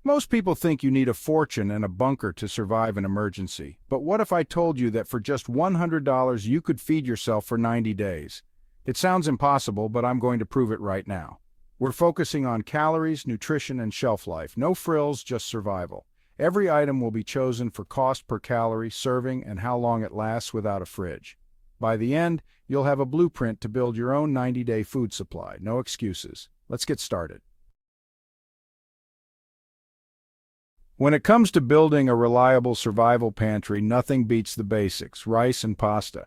Most people think you need a fortune and a bunker to survive an emergency. But what if I told you that for just $100 you could feed yourself for 90 days? It sounds impossible, but I'm going to prove it right now. We're focusing on calories, nutrition, and shelf life. No frills, just survival. Every item will be chosen for cost per calorie, serving, and how long it lasts without a fridge. By the end, you'll have a blueprint to build your own 90-day food supply. No excuses. Let's get started. When it comes to building a reliable survival pantry, nothing beats the basics: rice and pasta.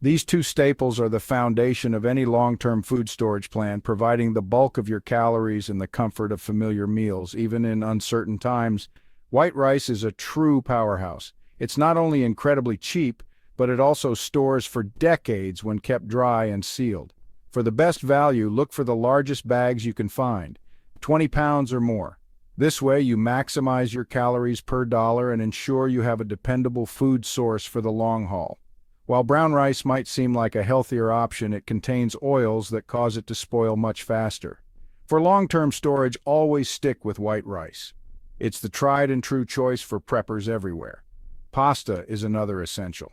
These two staples are the foundation of any long-term food storage plan, providing the bulk of your calories and the comfort of familiar meals, even in uncertain times. White rice is a true powerhouse. It's not only incredibly cheap, but it also stores for decades when kept dry and sealed. For the best value, look for the largest bags you can find, 20 pounds or more. This way, you maximize your calories per dollar and ensure you have a dependable food source for the long haul. While brown rice might seem like a healthier option, it contains oils that cause it to spoil much faster. For long-term storage, always stick with white rice. It's the tried and true choice for preppers everywhere. Pasta is another essential.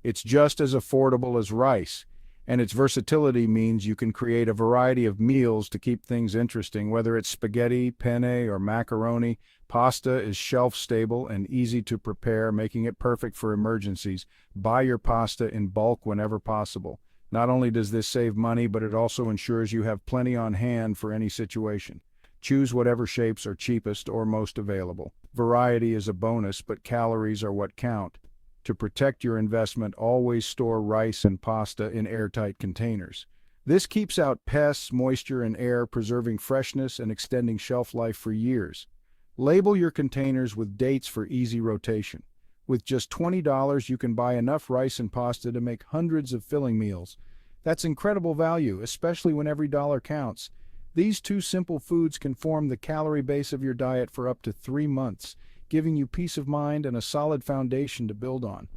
It's just as affordable as rice, and its versatility means you can create a variety of meals to keep things interesting. Whether it's spaghetti, penne, or macaroni, pasta is shelf-stable and easy to prepare, making it perfect for emergencies. Buy your pasta in bulk whenever possible. Not only does this save money, but it also ensures you have plenty on hand for any situation. Choose whatever shapes are cheapest or most available. Variety is a bonus, but calories are what count. To protect your investment, always store rice and pasta in airtight containers. This keeps out pests, moisture, and air, preserving freshness and extending shelf life for years. Label your containers with dates for easy rotation. With just $20, you can buy enough rice and pasta to make hundreds of filling meals. That's incredible value, especially when every dollar counts. These two simple foods can form the calorie base of your diet for up to 3 months, giving you peace of mind and a solid foundation to build on.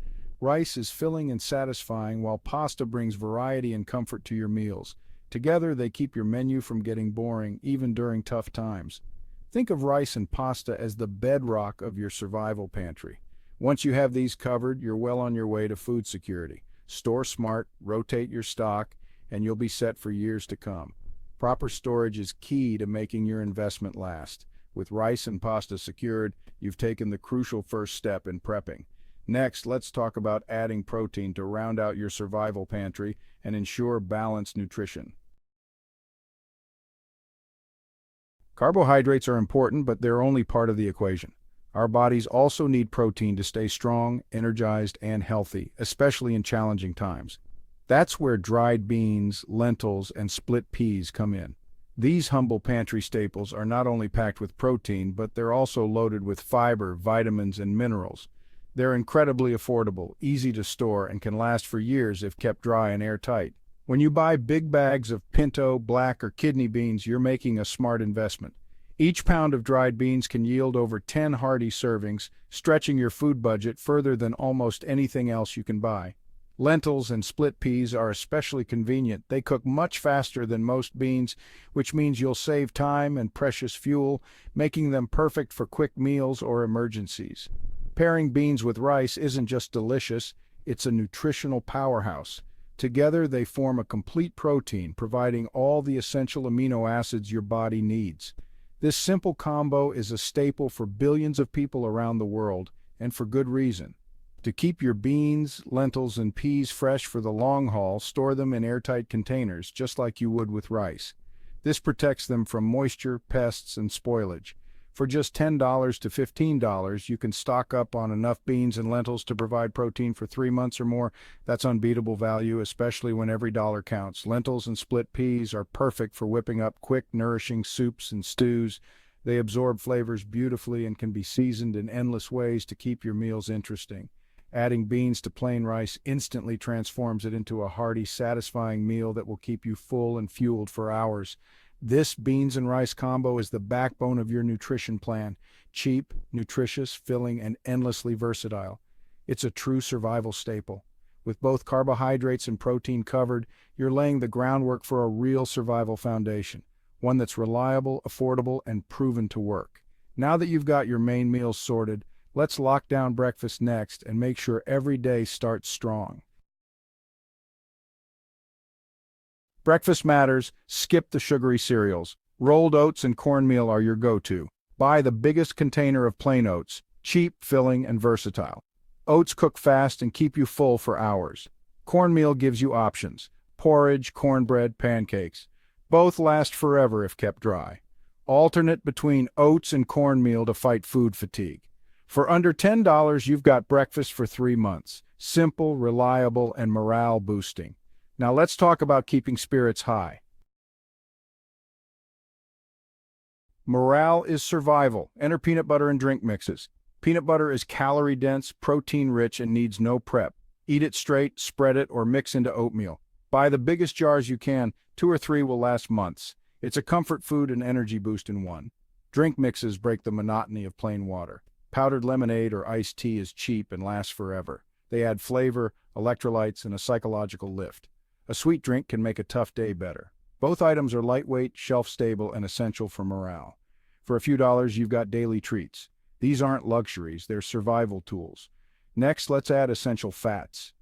Rice is filling and satisfying, while pasta brings variety and comfort to your meals. Together, they keep your menu from getting boring, even during tough times. Think of rice and pasta as the bedrock of your survival pantry. Once you have these covered, you're well on your way to food security. Store smart, rotate your stock, and you'll be set for years to come. Proper storage is key to making your investment last. With rice and pasta secured, you've taken the crucial first step in prepping. Next, let's talk about adding protein to round out your survival pantry and ensure balanced nutrition. Carbohydrates are important, but they're only part of the equation. Our bodies also need protein to stay strong, energized, and healthy, especially in challenging times. That's where dried beans, lentils, and split peas come in. These humble pantry staples are not only packed with protein, but they're also loaded with fiber, vitamins, and minerals. They're incredibly affordable, easy to store, and can last for years if kept dry and airtight. When you buy big bags of pinto, black, or kidney beans, you're making a smart investment. Each pound of dried beans can yield over 10 hearty servings, stretching your food budget further than almost anything else you can buy. Lentils and split peas are especially convenient. They cook much faster than most beans, which means you'll save time and precious fuel, making them perfect for quick meals or emergencies. Pairing beans with rice isn't just delicious, it's a nutritional powerhouse. Together, they form a complete protein, providing all the essential amino acids your body needs. This simple combo is a staple for billions of people around the world, and for good reason. To keep your beans, lentils, and peas fresh for the long haul, store them in airtight containers, just like you would with rice. This protects them from moisture, pests, and spoilage. For just $10 to $15, you can stock up on enough beans and lentils to provide protein for 3 months or more. That's unbeatable value, especially when every dollar counts. Lentils and split peas are perfect for whipping up quick, nourishing soups and stews. They absorb flavors beautifully and can be seasoned in endless ways to keep your meals interesting. Adding beans to plain rice instantly transforms it into a hearty, satisfying meal that will keep you full and fueled for hours. This beans and rice combo is the backbone of your nutrition plan. Cheap, nutritious, filling, and endlessly versatile. It's a true survival staple. With both carbohydrates and protein covered, you're laying the groundwork for a real survival foundation, one that's reliable, affordable, and proven to work. Now that you've got your main meals sorted, let's lock down breakfast next and make sure every day starts strong. Breakfast matters, skip the sugary cereals. Rolled oats and cornmeal are your go-to. Buy the biggest container of plain oats, cheap, filling, and versatile. Oats cook fast and keep you full for hours. Cornmeal gives you options: porridge, cornbread, pancakes. Both last forever if kept dry. Alternate between oats and cornmeal to fight food fatigue. For under $10, you've got breakfast for 3 months. Simple, reliable, and morale boosting. Now let's talk about keeping spirits high. Morale is survival. Enter peanut butter and drink mixes. Peanut butter is calorie-dense, protein-rich, and needs no prep. Eat it straight, spread it, or mix into oatmeal. Buy the biggest jars you can. 2 or 3 will last months. It's a comfort food and energy boost in one. Drink mixes break the monotony of plain water. Powdered lemonade or iced tea is cheap and lasts forever. They add flavor, electrolytes, and a psychological lift. A sweet drink can make a tough day better. Both items are lightweight, shelf-stable, and essential for morale. For a few dollars, you've got daily treats. These aren't luxuries, they're survival tools. Next, let's add essential fats.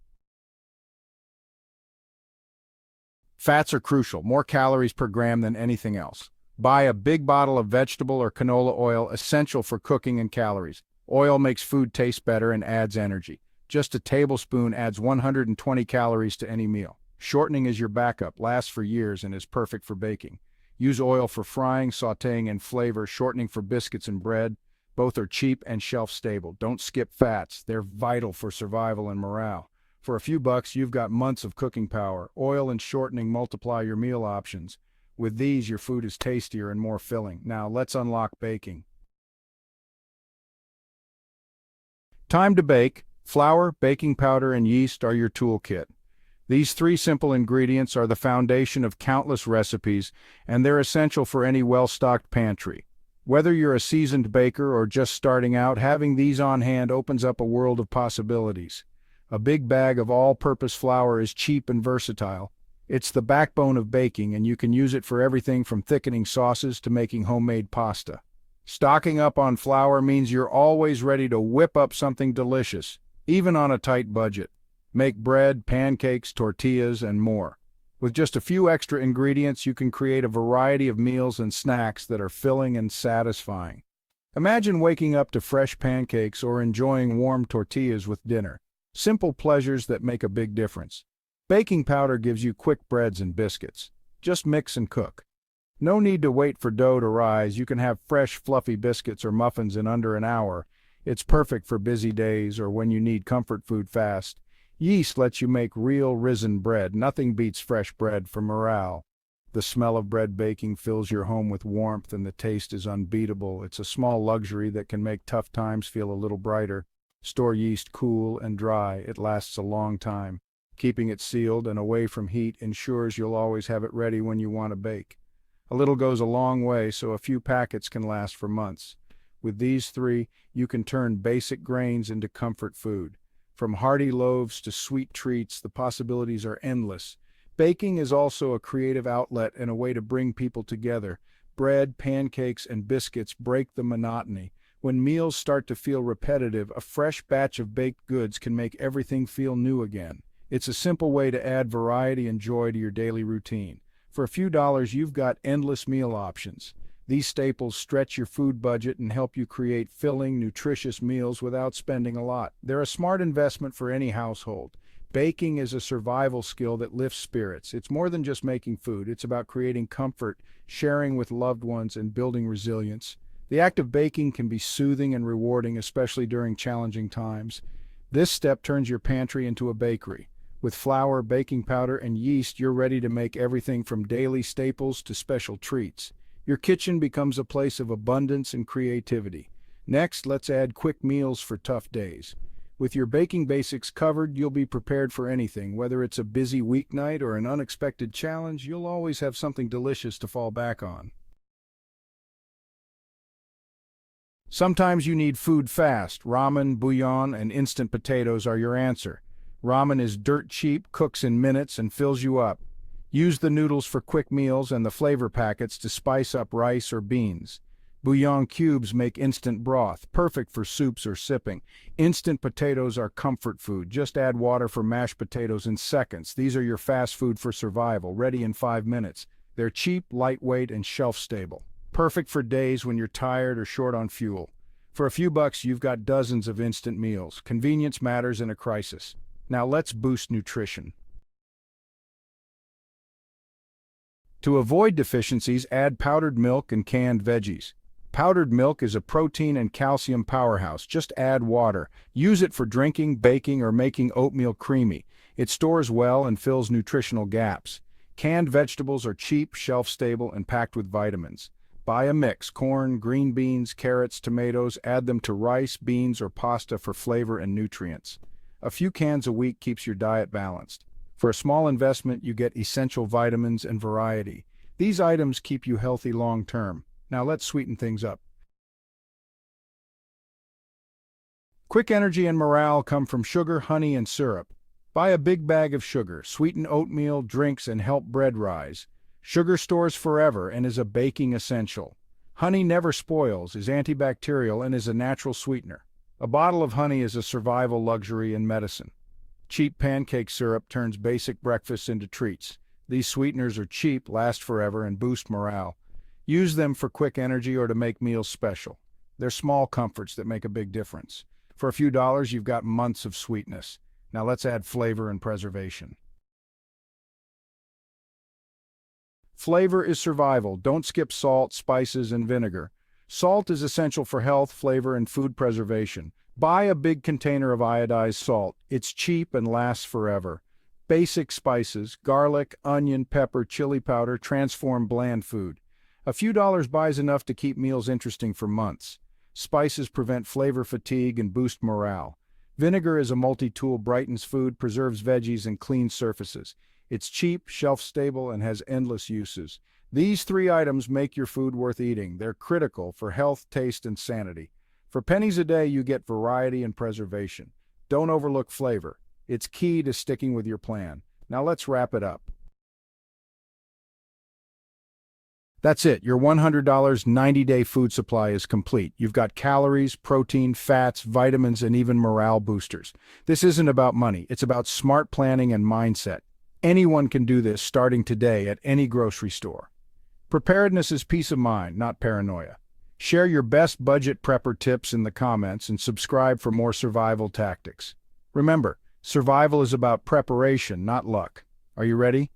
Fats are crucial, more calories per gram than anything else. Buy a big bottle of vegetable or canola oil, essential for cooking and calories. Oil makes food taste better and adds energy. Just a tablespoon adds 120 calories to any meal. Shortening is your backup, lasts for years, and is perfect for baking. Use oil for frying, sautéing, and flavor, shortening for biscuits and bread. Both are cheap and shelf-stable. Don't skip fats. They're vital for survival and morale. For a few bucks, you've got months of cooking power. Oil and shortening multiply your meal options. With these, your food is tastier and more filling. Now, let's unlock baking. Time to bake. Flour, baking powder, and yeast are your toolkit. These 3 simple ingredients are the foundation of countless recipes, and they're essential for any well-stocked pantry. Whether you're a seasoned baker or just starting out, having these on hand opens up a world of possibilities. A big bag of all-purpose flour is cheap and versatile. It's the backbone of baking, and you can use it for everything from thickening sauces to making homemade pasta. Stocking up on flour means you're always ready to whip up something delicious, even on a tight budget. Make bread, pancakes, tortillas, and more. With just a few extra ingredients, you can create a variety of meals and snacks that are filling and satisfying. Imagine waking up to fresh pancakes or enjoying warm tortillas with dinner. Simple pleasures that make a big difference. Baking powder gives you quick breads and biscuits. Just mix and cook. No need to wait for dough to rise. You can have fresh, fluffy biscuits or muffins in under an hour. It's perfect for busy days or when you need comfort food fast. Yeast lets you make real risen bread. Nothing beats fresh bread for morale. The smell of bread baking fills your home with warmth, and the taste is unbeatable. It's a small luxury that can make tough times feel a little brighter. Store yeast cool and dry. It lasts a long time. Keeping it sealed and away from heat ensures you'll always have it ready when you want to bake. A little goes a long way, so a few packets can last for months. With these 3, you can turn basic grains into comfort food. From hearty loaves to sweet treats, the possibilities are endless. Baking is also a creative outlet and a way to bring people together. Bread, pancakes, and biscuits break the monotony. When meals start to feel repetitive, a fresh batch of baked goods can make everything feel new again. It's a simple way to add variety and joy to your daily routine. For a few dollars, you've got endless meal options. These staples stretch your food budget and help you create filling, nutritious meals without spending a lot. They're a smart investment for any household. Baking is a survival skill that lifts spirits. It's more than just making food. It's about creating comfort, sharing with loved ones, and building resilience. The act of baking can be soothing and rewarding, especially during challenging times. This step turns your pantry into a bakery. With flour, baking powder, and yeast, you're ready to make everything from daily staples to special treats. Your kitchen becomes a place of abundance and creativity. Next, let's add quick meals for tough days. With your baking basics covered, you'll be prepared for anything. Whether it's a busy weeknight or an unexpected challenge, you'll always have something delicious to fall back on. Sometimes you need food fast. Ramen, bouillon, and instant potatoes are your answer. Ramen is dirt cheap, cooks in minutes, and fills you up. Use the noodles for quick meals and the flavor packets to spice up rice or beans. Bouillon cubes make instant broth, perfect for soups or sipping. Instant potatoes are comfort food. Just add water for mashed potatoes in seconds. These are your fast food for survival, ready in 5 minutes. They're cheap, lightweight, and shelf-stable. Perfect for days when you're tired or short on fuel. For a few bucks, you've got dozens of instant meals. Convenience matters in a crisis. Now let's boost nutrition. To avoid deficiencies, add powdered milk and canned veggies. Powdered milk is a protein and calcium powerhouse. Just add water. Use it for drinking, baking, or making oatmeal creamy. It stores well and fills nutritional gaps. Canned vegetables are cheap, shelf-stable, and packed with vitamins. Buy a mix: corn, green beans, carrots, tomatoes. Add them to rice, beans, or pasta for flavor and nutrients. A few cans a week keeps your diet balanced. For a small investment, you get essential vitamins and variety. These items keep you healthy long-term. Now let's sweeten things up. Quick energy and morale come from sugar, honey, and syrup. Buy a big bag of sugar, sweeten oatmeal, drinks, and help bread rise. Sugar stores forever and is a baking essential. Honey never spoils, is antibacterial, and is a natural sweetener. A bottle of honey is a survival luxury and medicine. Cheap pancake syrup turns basic breakfasts into treats. These sweeteners are cheap, last forever, and boost morale. Use them for quick energy or to make meals special. They're small comforts that make a big difference. For a few dollars, you've got months of sweetness. Now let's add flavor and preservation. Flavor is survival. Don't skip salt, spices, and vinegar. Salt is essential for health, flavor, and food preservation. Buy a big container of iodized salt. It's cheap and lasts forever. Basic spices: garlic, onion, pepper, chili powder transform bland food. A few dollars buys enough to keep meals interesting for months. Spices prevent flavor fatigue and boost morale. Vinegar is a multi-tool, brightens food, preserves veggies, and cleans surfaces. It's cheap, shelf-stable, and has endless uses. These 3 items make your food worth eating. They're critical for health, taste, and sanity. For pennies a day, you get variety and preservation. Don't overlook flavor. It's key to sticking with your plan. Now let's wrap it up. That's it. Your $100 90-day food supply is complete. You've got calories, protein, fats, vitamins, and even morale boosters. This isn't about money. It's about smart planning and mindset. Anyone can do this starting today at any grocery store. Preparedness is peace of mind, not paranoia. Share your best budget prepper tips in the comments and subscribe for more survival tactics. Remember, survival is about preparation, not luck. Are you ready?